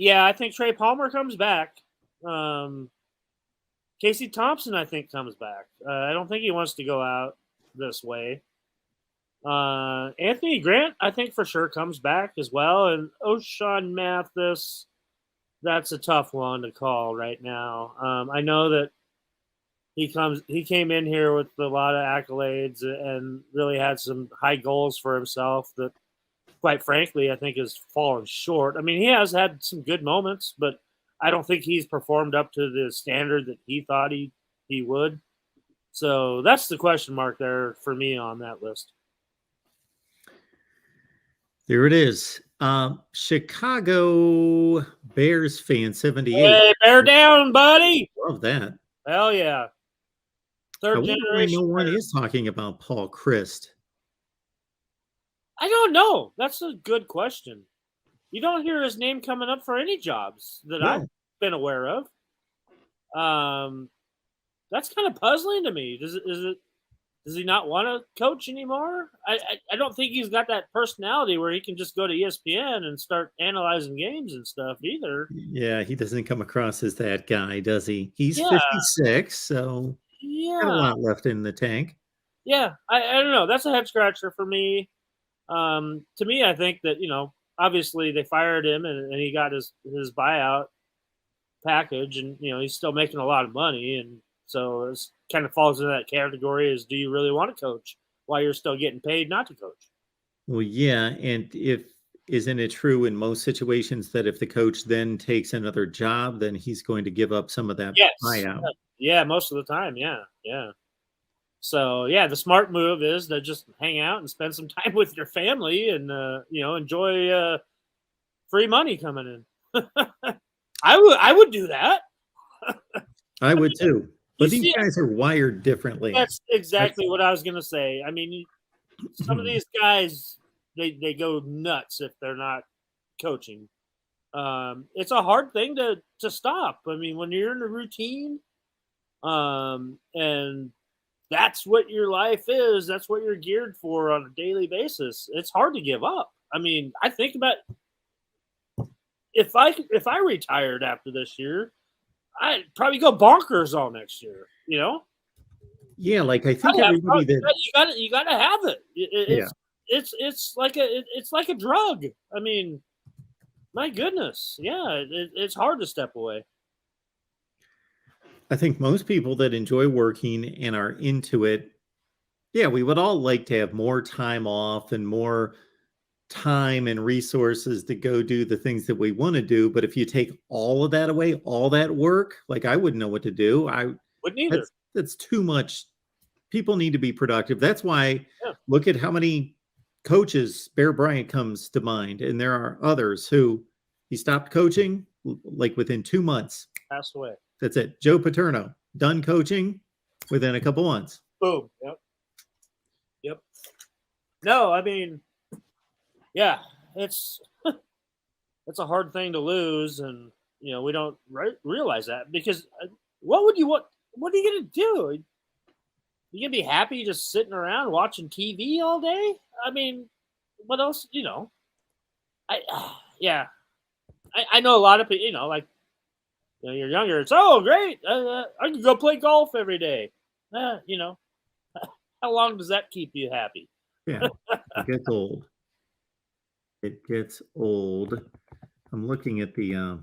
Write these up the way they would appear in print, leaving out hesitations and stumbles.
Yeah, I think Trey Palmer comes back. Casey Thompson, I think, comes back. I don't think he wants to go out this way. Anthony Grant, I think for sure comes back as well. And O'Shawn Mathis, that's a tough one to call right now. I know that he came in here with a lot of accolades and really had some high goals for himself that, quite frankly, I think has fallen short. I mean, he has had some good moments, but I don't think he's performed up to the standard that he thought he would. So that's the question mark there for me on that list. There it is. Chicago Bears fan 78. Hey, bear down, buddy. Love that. Hell yeah. Third generation. No one is talking about Paul Christ. I don't know. That's a good question. You don't hear his name coming up for any jobs that I've been aware of. That's kind of puzzling to me. Does he not want to coach anymore? I don't think he's got that personality where he can just go to ESPN and start analyzing games and stuff either. Yeah, he doesn't come across as that guy, does he? He's 56, so got a lot left in the tank. Yeah, I don't know. That's a head scratcher for me. To me, I think that, obviously they fired him and he got his buyout package, and he's still making a lot of money, and so it kind of falls into that category is, do you really want to coach while you're still getting paid not to coach? Well, yeah, and isn't it true in most situations that if the coach then takes another job, then he's going to give up some of that buyout? Yeah, most of the time, yeah. So, yeah, the smart move is to just hang out and spend some time with your family and, enjoy free money coming in. I would do that. I would too. But these guys are wired differently. That's exactly what I was going to say. I mean, some of these guys, they go nuts if they're not coaching. It's a hard thing to stop. I mean, when you're in a routine, and that's what your life is, that's what you're geared for on a daily basis, it's hard to give up. I mean, I think about if I retired after this year, I'd probably go bonkers all next year, Yeah, like I think everybody you gotta have it. It's like a drug. I mean, my goodness, yeah, it's hard to step away. I think most people that enjoy working and are into it, yeah, we would all like to have more time off and more time and resources to go do the things that we want to do. But if you take all of that away, all that work, like I wouldn't know what to do. I wouldn't either. That's too much. People need to be productive. That's why look at how many coaches, Bear Bryant comes to mind. And there are others who he stopped coaching like within 2 months. Passed away. That's it. Joe Paterno, done coaching within a couple months. Boom. Yep. No, I mean, yeah, it's a hard thing to lose, and we don't realize that, because what would you want? What are you gonna do? You gonna be happy just sitting around watching TV all day? I mean, what else? I know a lot of people. Like, you're younger. It's great. I can go play golf every day. How long does that keep you happy? Yeah, it gets old. It gets old. I'm looking at the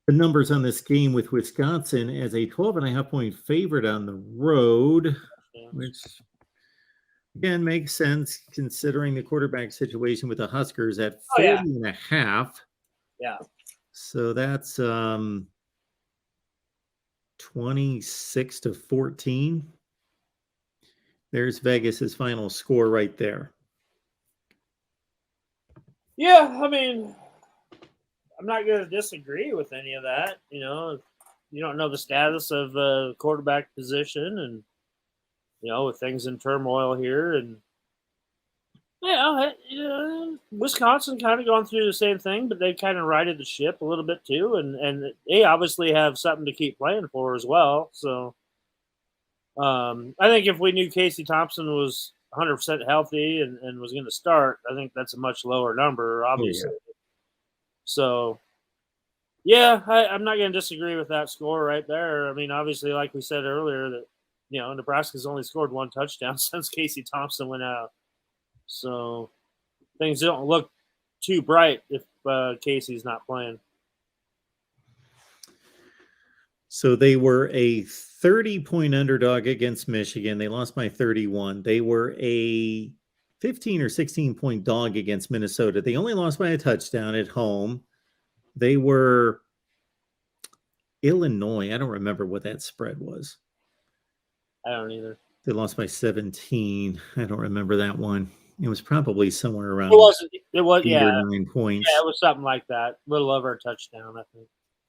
numbers on this game with Wisconsin as a 12.5-point favorite on the road, which again makes sense considering the quarterback situation with the Huskers at 40.5. Yeah. So that's 26-14. There's Vegas's final score right there. Yeah, I mean, I'm not going to disagree with any of that. You don't know the status of the quarterback position, and with things in turmoil here, and Wisconsin kind of going through the same thing, but they kind of righted the ship a little bit too, and they obviously have something to keep playing for as well. So, I think if we knew Casey Thompson was 100% healthy and was going to start, I think that's a much lower number, obviously. So, yeah, I'm not going to disagree with that score right there. I mean, obviously, like we said earlier, that Nebraska's only scored 1 touchdown since Casey Thompson went out. So things don't look too bright if Casey's not playing. So they were a 30-point underdog against Michigan. They lost by 31. They were a 15 or 16-point dog against Minnesota. They only lost by a touchdown at home. They were Illinois. I don't remember what that spread was. I don't either. They lost by 17. I don't remember that one. It was probably somewhere around It was 8 or 9 points. Yeah, it was something like that. A little over a touchdown, I think.